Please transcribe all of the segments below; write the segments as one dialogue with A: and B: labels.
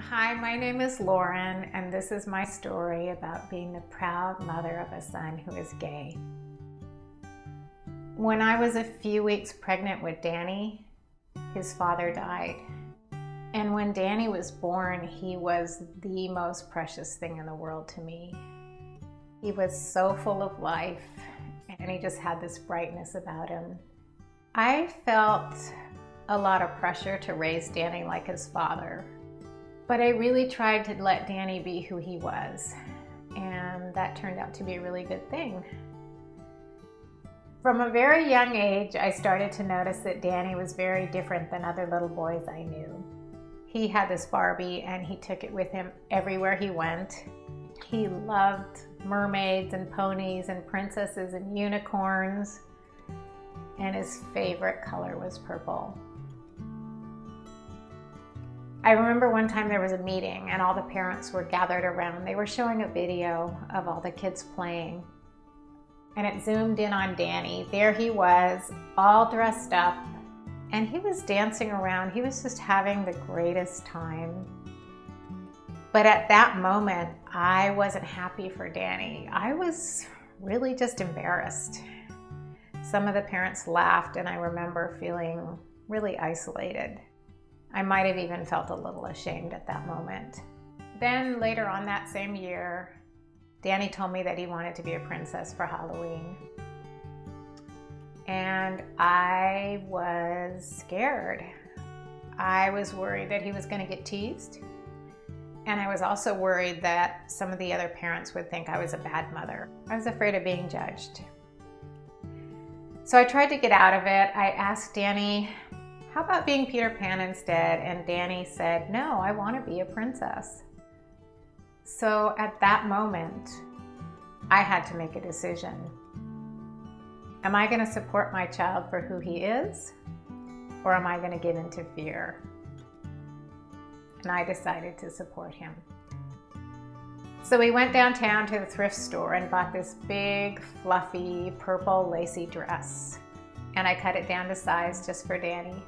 A: Hi, my name is Lauren, and this is my story about being the proud mother of a son who is gay. When I was a few weeks pregnant with Danny, his father died. And when Danny was born, he was the most precious thing in the world to me. He was so full of life, and he just had this brightness about him. I felt a lot of pressure to raise Danny like his father. But I really tried to let Danny be who he was, and that turned out to be a really good thing. From a very young age, I started to notice that Danny was very different than other little boys I knew. He had this Barbie, and he took it with him everywhere he went. He loved mermaids and ponies and princesses and unicorns, and his favorite color was purple. I remember one time there was a meeting and all the parents were gathered around. They were showing a video of all the kids playing, and it zoomed in on Danny. There he was, all dressed up, and he was dancing around. He was just having the greatest time. But at that moment, I wasn't happy for Danny. I was really just embarrassed. Some of the parents laughed, and I remember feeling really isolated. I might have even felt a little ashamed at that moment. Then later on that same year, Danny told me that he wanted to be a princess for Halloween. And I was scared. I was worried that he was going to get teased. And I was also worried that some of the other parents would think I was a bad mother. I was afraid of being judged. So I tried to get out of it. I asked Danny, "How about being Peter Pan instead?" And Danny said, "No, I want to be a princess." So at that moment, I had to make a decision. Am I going to support my child for who he is, or am I going to give in to fear? And I decided to support him. So we went downtown to the thrift store and bought this big, fluffy, purple lacy dress. And I cut it down to size just for Danny.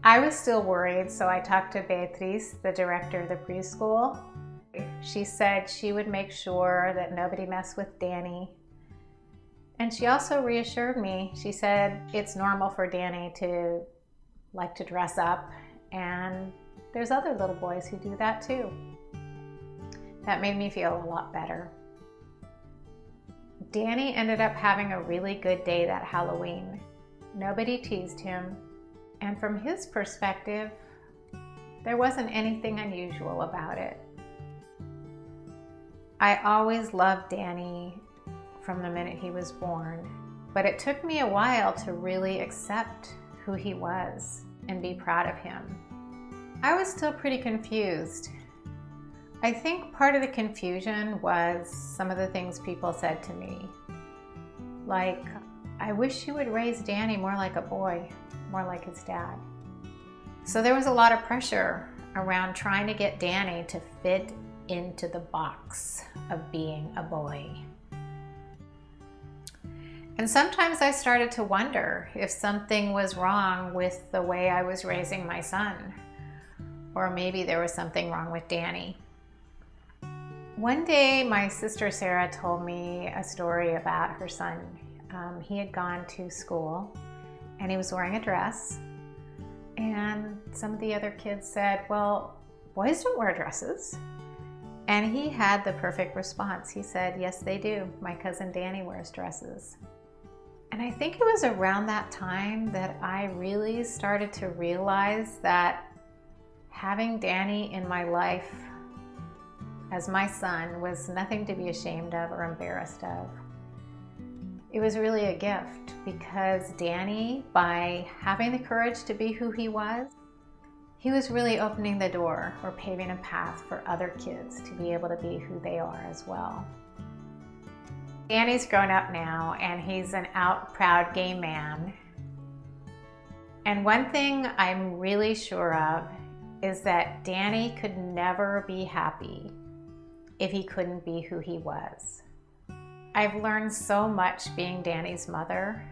A: I was still worried, so I talked to Beatriz, the director of the preschool. She said she would make sure that nobody messed with Danny. And she also reassured me. She said it's normal for Danny to like to dress up, and there's other little boys who do that too. That made me feel a lot better. Danny ended up having a really good day that Halloween. Nobody teased him. And from his perspective, there wasn't anything unusual about it. I always loved Danny from the minute he was born, but it took me a while to really accept who he was and be proud of him. I was still pretty confused. I think part of the confusion was some of the things people said to me. Like, "I wish you would raise Danny more like a boy, more like his dad." So there was a lot of pressure around trying to get Danny to fit into the box of being a boy. And sometimes I started to wonder if something was wrong with the way I was raising my son, or maybe there was something wrong with Danny. One day, my sister Sarah told me a story about her son. He had gone to school and he was wearing a dress, and some of the other kids said, "Well, boys don't wear dresses." And he had the perfect response. He said, "Yes, they do. My cousin Danny wears dresses." And I think it was around that time that I really started to realize that having Danny in my life as my son was nothing to be ashamed of or embarrassed of. It was really a gift, because Danny, by having the courage to be who he was really opening the door or paving a path for other kids to be able to be who they are as well. Danny's grown up now, and he's an out, proud gay man. And one thing I'm really sure of is that Danny could never be happy if he couldn't be who he was. I've learned so much being Danny's mother.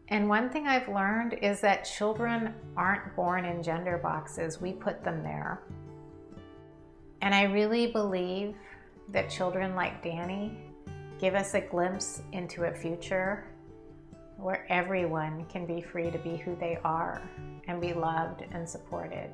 A: And one thing I've learned is that children aren't born in gender boxes, we put them there. And I really believe that children like Danny give us a glimpse into a future where everyone can be free to be who they are and be loved and supported.